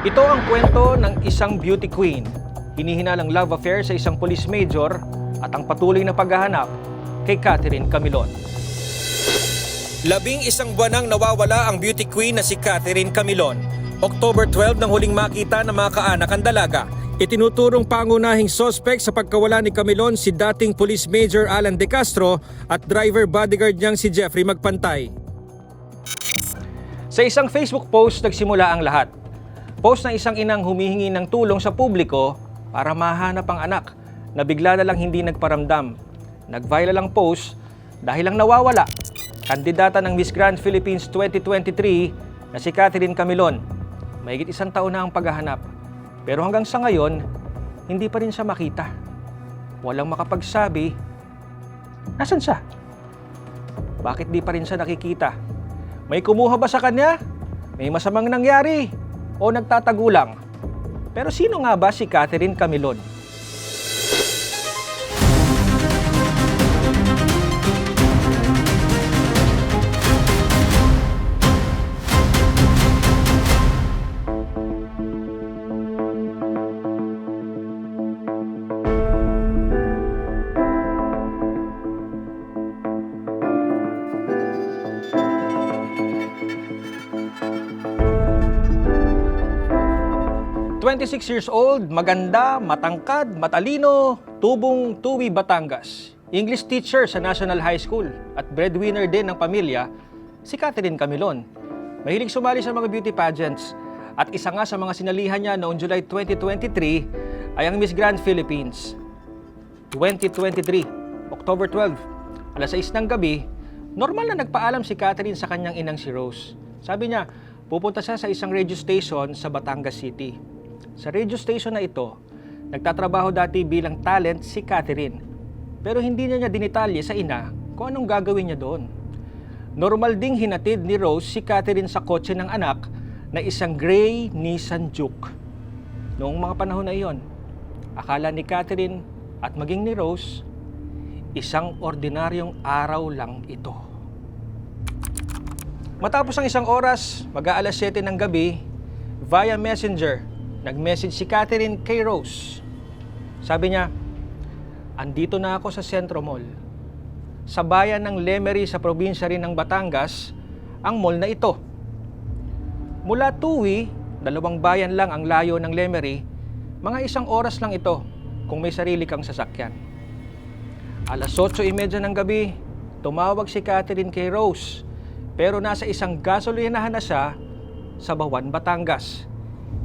Ito ang kwento ng isang beauty queen, hinihinalang love affair sa isang police major at ang patuloy na paghahanap kay Catherine Camilon. 11 buwan nang nawawala ang beauty queen na si Catherine Camilon. October 12 nang huling makita ng mga kaanak ang dalaga. Itinuturong pangunahing sospek sa pagkawala ni Camilon si dating Police Major Alan De Castro at driver bodyguard niyang si Jeffrey Magpantay. Sa isang Facebook post nagsimula ang lahat. Post ng isang inang humihingi ng tulong sa publiko para mahanap ang anak na bigla na lang hindi nagparamdam. Nag-viral ang post dahil lang nawawala. Kandidata ng Miss Grand Philippines 2023 na si Catherine Camilon. Mahigit 1 taon na ang paghahanap. Pero hanggang sa ngayon, hindi pa rin siya makita. Walang makapagsabi, nasan siya? Bakit di pa rin siya nakikita? May kumuha ba sa kanya? May masamang nangyari? O nagtatago lang? Pero sino nga ba si Catherine Camilon? ...26 years old, maganda, matangkad, matalino, tubong Tuwi, Batangas. English teacher sa National High School at breadwinner din ng pamilya, si Catherine Camilon. Mahilig sumali sa mga beauty pageants at isa nga sa mga sinalihan niya noong July 2023 ay ang Miss Grand Philippines. 2023, October 12, alas 6 ng gabi, normal na nagpaalam si Catherine sa kanyang inang si Rose. Sabi niya, pupunta siya sa isang radio station sa Batangas City. Sa radio station na ito, nagtatrabaho dati bilang talent si Catherine. Pero hindi niya dinitalye sa ina kung anong gagawin niya doon. Normal ding hinatid ni Rose si Catherine sa kotse ng anak na isang gray Nissan Juke. Noong mga panahon na iyon, akala ni Catherine at maging ni Rose, isang ordinaryong araw lang ito. Matapos ang 1 oras, mag-aalas 7 ng gabi, via Messenger, nag-message si Catherine kay Rose. Sabi niya, andito na ako sa Centro Mall. Sa bayan ng Lemery sa probinsya rin ng Batangas, ang mall na ito. Mula Tuwi, 2 bayan lang ang layo ng Lemery, mga 1 oras lang ito kung may sarili kang sasakyan. Alas 8:30 ng gabi, tumawag si Catherine kay Rose, pero nasa isang gasolinahan na siya sa Bawan, Batangas.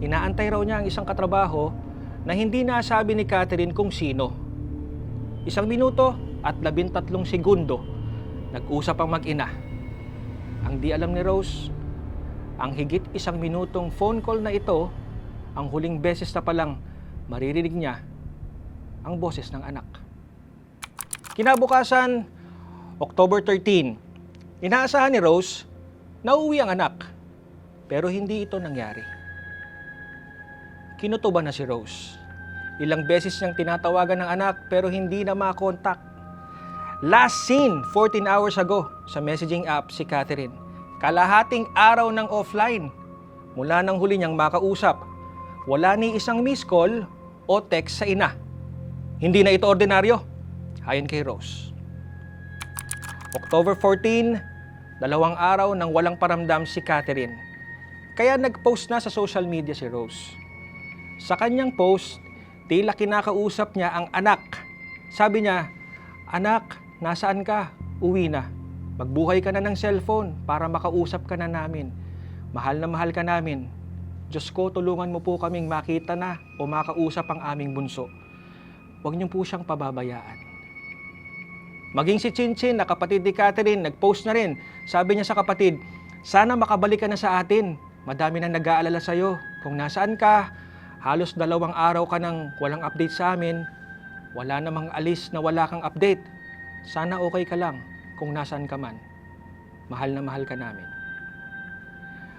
Inaantay raw niya ang isang katrabaho na hindi nasabi ni Catherine kung sino. 1 minuto at 13 segundo, nag-usap ang mag-ina. Ang di alam ni Rose, ang higit 1 minutong phone call na ito, ang huling beses na palang maririnig niya ang boses ng anak. Kinabukasan, October 13, inaasahan ni Rose na uuwi ang anak, pero hindi ito nangyari. Kinutuban na si Rose. Ilang beses niyang tinatawagan ng anak pero hindi na makontak. Last seen 14 hours ago sa messaging app si Catherine. Kalahating araw ng offline. Mula nang huli niyang makausap, wala ni isang missed call o text sa ina. Hindi na ito ordinaryo, ayon kay Rose. October 14, 2 araw nang walang paramdam si Catherine. Kaya nag-post na sa social media si Rose. Sa kanyang post, tila kinakausap niya ang anak. Sabi niya, anak, nasaan ka? Uwi na. Magbuhay ka na ng cellphone para makausap ka na namin. Mahal na mahal ka namin. Diyos ko, tulungan mo po kaming makita na o makausap ang aming bunso. Huwag niyo po siyang pababayaan. Maging si Chinchin na kapatid ni Catherine, nag-post na rin. Sabi niya sa kapatid, sana makabalik ka na sa atin. Madami nang nag-aalala sa'yo. Kung nasaan ka, halos 2 araw ka nang walang update sa amin. Wala namang alis na wala kang update. Sana okay ka lang kung nasaan ka man. Mahal na mahal ka namin.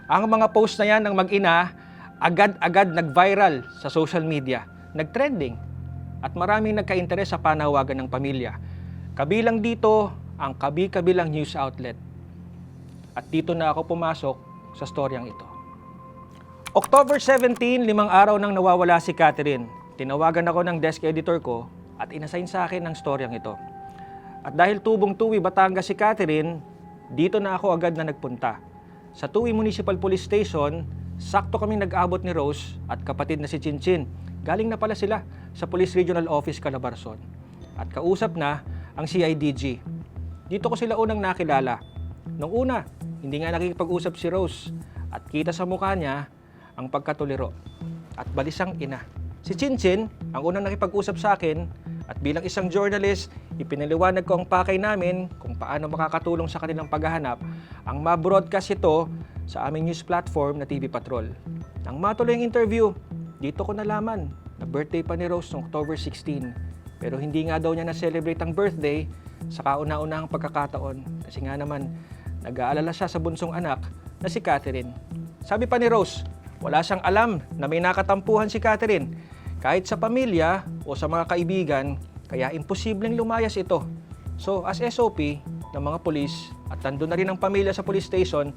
Ang mga post na yan ng mag-ina, agad-agad nag-viral sa social media. Nag-trending. At maraming nagka-interes sa panawagan ng pamilya. Kabilang dito ang kabi-kabilang news outlet. At dito na ako pumasok sa storyang ito. October 17, 5 araw nang nawawala si Catherine. Tinawagan ako ng desk editor ko at inassign sa akin ang storyang ito. At dahil tubong Tuwi, Batangas si Catherine, dito na ako agad na nagpunta. Sa Tuwi Municipal Police Station, sakto kaming nag-abot ni Rose at kapatid na si Chinchin. Galing na pala sila sa Police Regional Office Calabarzon. At kausap na ang CIDG. Dito ko sila unang nakilala. Nung una, hindi nga nakikipag-usap si Rose at kita sa mukha niya ang pagkatuliro at balisang ina. Si Chinchin ang unang nakipag-usap sa akin at bilang isang journalist, ipinaliwanag ko ang pakay namin kung paano makakatulong sa kanilang paghahanap ang ma-broadcast ito sa aming news platform na TV Patrol. Nang matuloy ang interview, dito ko nalaman na birthday pa ni Rose noong October 16. Pero hindi nga daw niya na-celebrate ang birthday sa kauna-unahang pagkakataon kasi nga naman nag-aalala siya sa bunsong anak na si Catherine. Sabi pa ni Rose, wala siyang alam na may nakatampuhan si Catherine kahit sa pamilya o sa mga kaibigan, kaya imposibleng lumayas ito. So as SOP ng mga pulis at nandun na rin ang pamilya sa police station,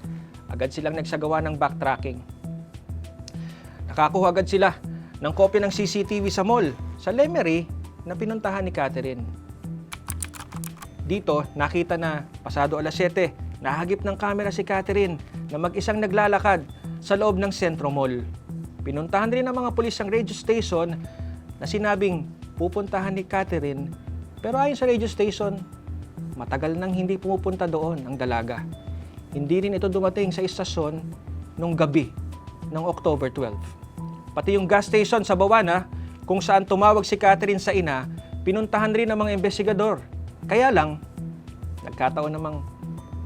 agad silang nagsagawa ng backtracking. Nakakuha agad sila ng kopya ng CCTV sa mall sa Lemery na pinuntahan ni Catherine. Dito nakita na pasado alas 7, nahagip ng kamera si Catherine na mag-isang naglalakad sa loob ng Sentro Mall. Pinuntahan rin ng mga pulis ang radio station na sinabing pupuntahan ni Catherine, pero ayon sa radio station, matagal nang hindi pumupunta doon ang dalaga. Hindi rin ito dumating sa istasyon nung gabi ng October 12. Pati yung gas station sa Bawana, kung saan tumawag si Catherine sa ina, pinuntahan rin ng mga investigador. Kaya lang, nagkataon namang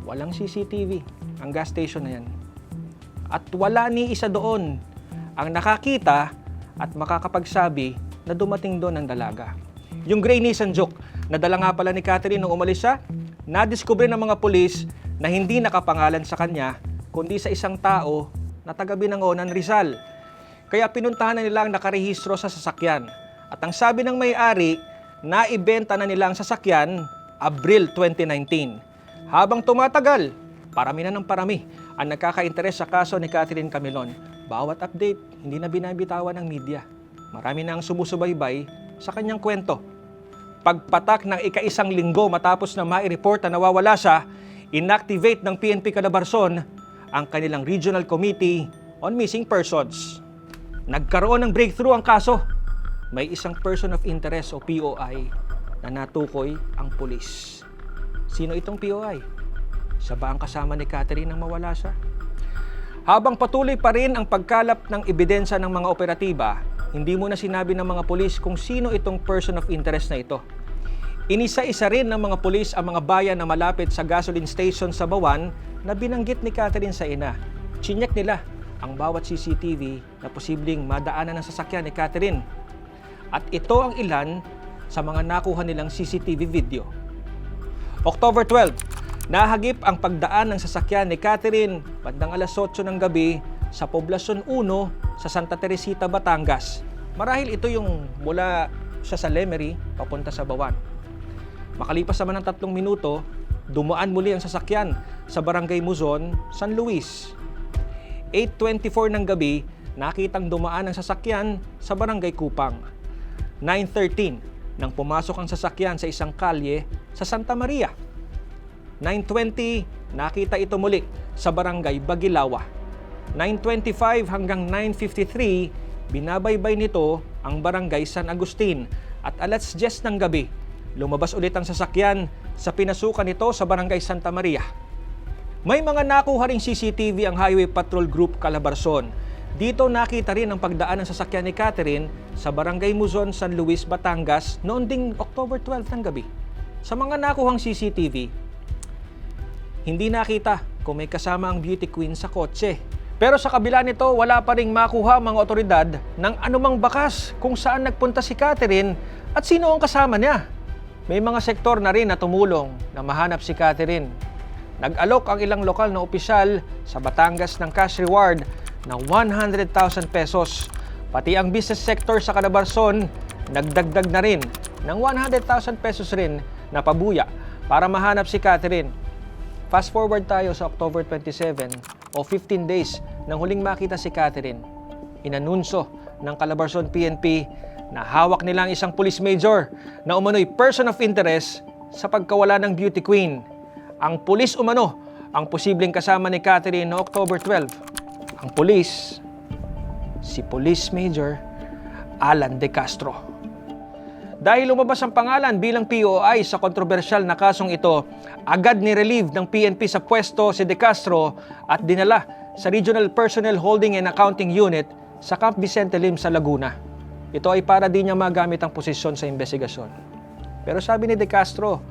walang CCTV ang gas station na yan. At wala ni isa doon ang nakakita at makakapagsabi na dumating doon ang dalaga. Yung gray Nissan Juke na dala nga pala ni Catherine nung umalis siya, nadiskubre ng mga pulis na hindi nakapangalan sa kanya kundi sa isang tao na taga Binangonan, Rizal. Kaya pinuntahan na nila ang nakarehistro sa sasakyan. At ang sabi ng may-ari, naibenta na nila ang sasakyan Abril 2019. Habang tumatagal, parami na ng parami ang nagkaka-interes sa kaso ni Catherine Camilon. Bawat update, hindi na binabitawan ng media. Marami na ang sumusubaybay sa kanyang kwento. Pagpatak ng ika-isang linggo matapos na mai-report na nawawala siya, inactivate ng PNP Calabarzon ang kanilang Regional Committee on Missing Persons. Nagkaroon ng breakthrough ang kaso. May isang person of interest o POI na natukoy ang pulis. Sino itong POI? Siya ba ang kasama ni Catherine nang mawala siya? Habang patuloy pa rin ang pagkalap ng ebidensya ng mga operatiba, hindi mo na sinabi ng mga pulis kung sino itong person of interest na ito. Inisa-isa rin ng mga pulis ang mga bayan na malapit sa gasoline station sa Bawan na binanggit ni Catherine sa ina. Chinyek nila ang bawat CCTV na posibleng madaanan ng sasakyan ni Catherine. At ito ang ilan sa mga nakuha nilang CCTV video. October 12, nahagip ang pagdaan ng sasakyan ni Catherine bandang alas 8 ng gabi sa Poblasyon 1 sa Santa Teresita, Batangas. Marahil ito yung mula siya sa Lemery papunta sa Bawan. Makalipas naman ng 3 minuto, dumaan muli ang sasakyan sa Barangay Muzon, San Luis. 8:24 ng gabi, nakitang dumaan ang sasakyan sa Barangay Kupang. 9:13 nang pumasok ang sasakyan sa isang kalye sa Santa Maria. 9:20, nakita ito muli sa Barangay Bagilawa. 9:25 hanggang 9:53, binabaybay nito ang Barangay San Agustin. At alas 10 ng gabi, lumabas ulit ang sasakyan sa pinasukan nito sa Barangay Santa Maria. May mga nakuha ring CCTV ang Highway Patrol Group Calabarzon. Dito nakita rin ang pagdaan ng sasakyan ni Catherine sa Barangay Muzon, San Luis, Batangas noon ding October 12 ng gabi. Sa mga nakuhang CCTV, hindi nakita kung may kasama ang beauty queen sa kotse. Pero sa kabila nito, wala pa ring makuha mga otoridad ng anumang bakas kung saan nagpunta si Catherine at sino ang kasama niya. May mga sektor na rin na tumulong na mahanap si Catherine. Nag-alok ang ilang lokal na opisyal sa Batangas ng cash reward na 100,000 pesos. Pati ang business sector sa Calabarzon, nagdagdag na rin ng 100,000 pesos rin na pabuya para mahanap si Catherine. Fast forward tayo sa October 27 o 15 days nang huling makita si Catherine. inanunso ng Calabarzon PNP na hawak nila ang isang police major na umano'y person of interest sa pagkawala ng beauty queen. Ang pulis umano ang posibleng kasama ni Catherine noong October 12. Ang pulis, si Police Major Alan De Castro. Dahil lumabas ang pangalan bilang POI sa kontrobersyal na kasong ito, agad ni-relieve ng PNP sa pwesto si De Castro at dinala sa Regional Personnel Holding and Accounting Unit sa Camp Vicente Lim sa Laguna. Ito ay para di niya magamit ang posisyon sa investigasyon. Pero sabi ni De Castro,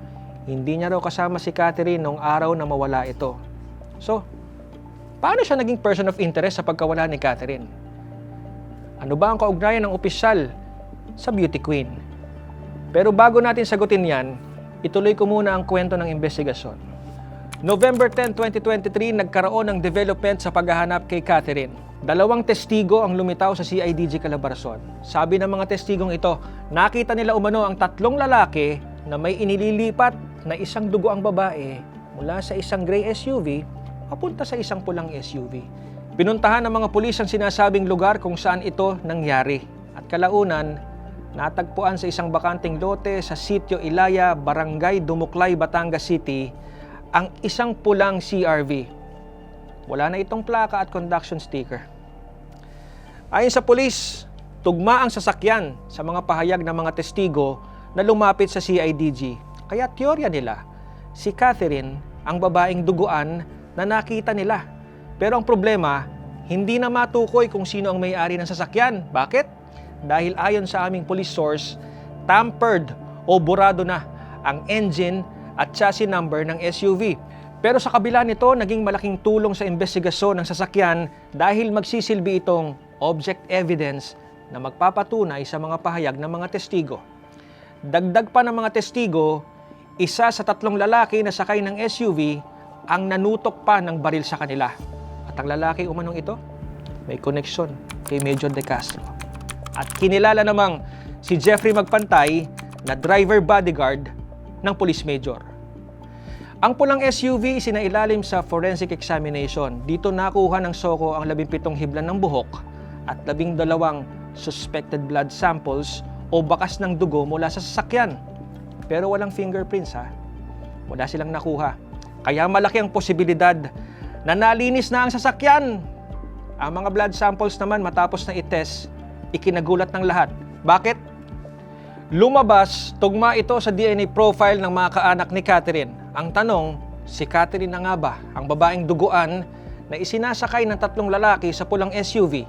hindi niya raw kasama si Catherine noong araw na mawala ito. So, paano siya naging person of interest sa pagkawala ni Catherine? Ano ba ang kaugnayan ng opisyal sa beauty queen? Pero bago natin sagutin yan, ituloy ko muna ang kwento ng investigasyon. November 10, 2023, nagkaroon ng development sa paghahanap kay Catherine. 2 testigo ang lumitaw sa CIDG Calabarzon. Sabi ng mga testigong ito, nakita nila umano ang 3 lalaki na may inililipat na isang dugoang babae mula sa isang gray SUV papunta sa isang pulang SUV. Pinuntahan ng mga pulis ang sinasabing lugar kung saan ito nangyari. At kalaunan, natagpuan sa isang bakanting lote sa Sitio Ilaya, Barangay Dumuklay, Batangas City, ang isang pulang CRV. Wala na itong plaka at conduction sticker. Ayon sa pulis, tugma ang sasakyan sa mga pahayag ng mga testigo na lumapit sa CIDG. Kaya teorya nila, si Catherine ang babaeng duguan na nakita nila. Pero ang problema, hindi na matukoy kung sino ang may-ari ng sasakyan. Bakit? Dahil ayon sa aming police source, tampered o burado na ang engine at chassis number ng SUV. Pero sa kabila nito, naging malaking tulong sa investigasyon ng sasakyan dahil magsisilbi itong object evidence na magpapatunay sa mga pahayag ng mga testigo. Dagdag pa ng mga testigo, isa sa 3 lalaki na sakay ng SUV ang nanutok pa ng baril sa kanila. At ang lalaki umanong ito, may koneksyon kay Major De Castro. At kinilala namang si Jeffrey Magpantay na driver bodyguard ng Police Major. Ang pulang SUV isinailalim sa forensic examination. Dito nakuha ng SOCO ang 17 hibla ng buhok at 12 suspected blood samples o bakas ng dugo mula sa sasakyan. Pero walang fingerprints ha. Wala silang nakuha. Kaya malaki ang posibilidad na nalinis na ang sasakyan. Ang mga blood samples naman matapos na itest, ikinagulat ng lahat. Bakit? Lumabas, tugma ito sa DNA profile ng mga kaanak ni Catherine. Ang tanong, si Catherine na nga ba ang babaeng duguan na isinasakay ng 3 lalaki sa pulang SUV?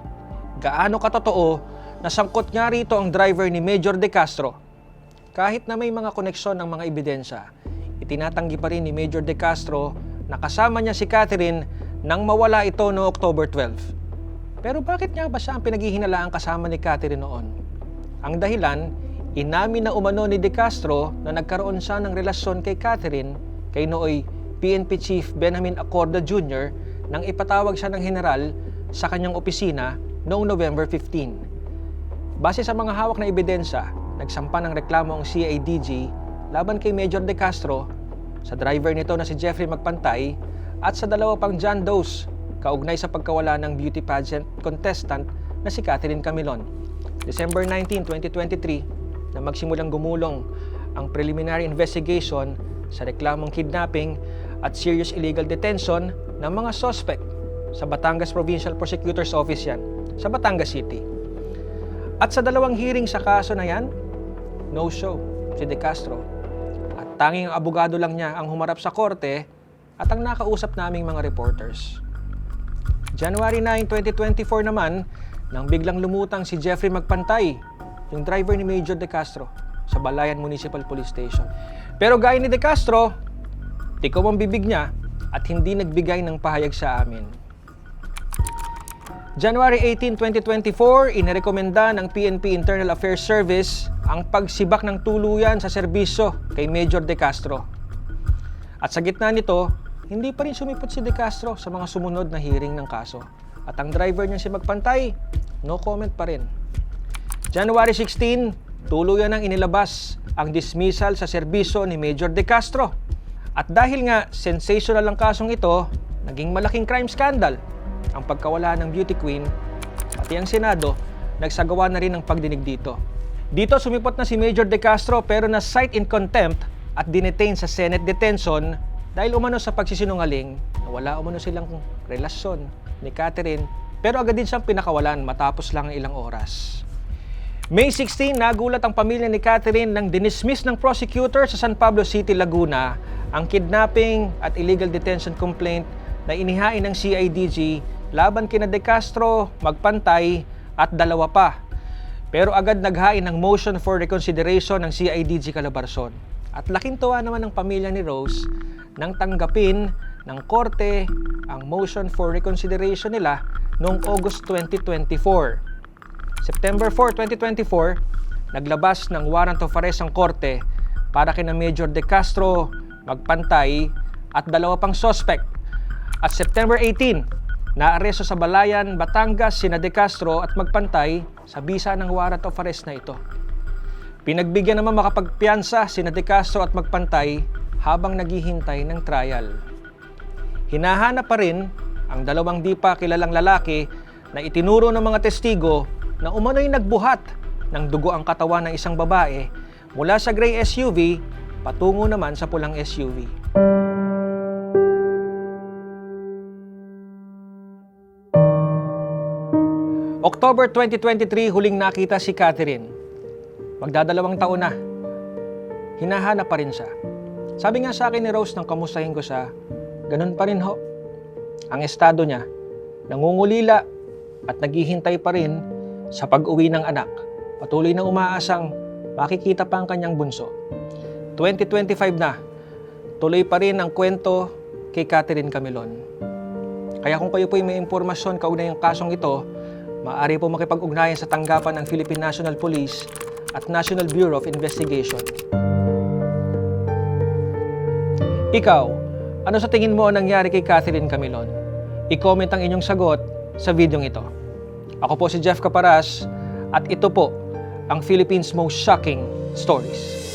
Gaano katotoo na sangkot nga rito ang driver ni Major De Castro? Kahit na may mga koneksyon ng mga ebidensya, itinatanggi pa rin ni Major De Castro na kasama niya si Catherine nang mawala ito noong October 12. Pero bakit nga ba siya ang pinaghihinalaang kasama ni Catherine noon? Ang dahilan, inamin na umano ni De Castro na nagkaroon siya ng relasyon kay Catherine kay nooy PNP Chief Benjamin Acorda Jr. nang ipatawag siya ng general sa kanyang opisina noong November 15. Base sa mga hawak na ebidensya, nagsampa ng reklamo ang CIDG laban kay Major De Castro, sa driver nito na si Jeffrey Magpantay at sa 2 pang John Does kaugnay sa pagkawala ng beauty pageant contestant na si Catherine Camilon. December 19, 2023 na magsimulang gumulong ang preliminary investigation sa reklamong kidnapping at serious illegal detention ng mga suspect sa Batangas Provincial Prosecutor's Office yan, sa Batangas City. At sa 2 hearing sa kaso na yan, no show si De Castro. At tanging ang abogado lang niya ang humarap sa korte at ang nakausap naming mga reporters. January 9, 2024 naman, nang biglang lumutang si Jeffrey Magpantay, yung driver ni Major De Castro, sa Balayan Municipal Police Station. Pero gaya ni De Castro, tikaw ang bibig niya at hindi nagbigay ng pahayag sa amin. January 18, 2024, inirekomenda ng PNP Internal Affairs Service ang pagsibak ng tuluyan sa serbisyo kay Major De Castro. At sa gitna nito, hindi pa rin sumipot si De Castro sa mga sumunod na hearing ng kaso. At ang driver niya si Magpantay, no comment pa rin. January 16, tuluyan nang inilabas ang dismissal sa serbisyo ni Major De Castro. At dahil nga sensational ang kasong ito, naging malaking crime scandal ang pagkawala ng beauty queen Pati ang Senado, nagsagawa na rin ng pagdinig dito. Dito sumipot na si Major De Castro pero na-cite in contempt at dinetain sa Senate detention dahil umano sa pagsisinungaling na wala umano silang relasyon ni Catherine pero agad din siyang pinakawalan matapos lang ang ilang oras. May 16, nagulat ang pamilya ni Catherine nang dinismiss ng prosecutor sa San Pablo City, Laguna ang kidnapping at illegal detention complaint na inihain ng CIDG laban kina De Castro, Magpantay at dalawa pa. Pero agad naghain ng motion for reconsideration ng CIDG Calabarzon. At laking tuwa naman ng pamilya ni Rose nang tanggapin ng korte ang motion for reconsideration nila noong August 2024. September 4, 2024, naglabas ng warrant of arrest ang korte para kina Major De Castro, Magpantay at dalawa pang suspect. At September 18, naaresto sa Balayan, Batangas sina De Castro at Magpantay sa bisa ng warrant of arrest na ito. Pinagbigyan naman makapagpiyansa sina De Castro at Magpantay habang naghihintay ng trial. Hinahanap pa rin ang dalawang di pa kilalang lalaki na itinuro ng mga testigo na umano'y nagbuhat ng dugo ang katawan ng isang babae mula sa gray SUV patungo naman sa pulang SUV. October 2023, huling nakita si Catherine. Magdadalawang taon na. Hinahanap pa rin siya. Sabi nga sa akin ni Rose nang kamustahin ko siya, ganun pa rin ho. Ang estado niya, nangungulila at naghihintay pa rin sa pag-uwi ng anak. Patuloy na umaasang makikita pa ang kanyang bunso. 2025 na, tuloy pa rin ang kwento kay Catherine Camilon. Kaya kung kayo po'y may impormasyon kaugnay ang kasong ito, maaari po makipag-ugnayan sa tanggapan ng Philippine National Police at National Bureau of Investigation. Ikaw, ano sa tingin mo ang nangyari kay Catherine Camilon? I-comment ang inyong sagot sa videong ito. Ako po si Jeff Caparas at ito po ang Philippines' most shocking stories.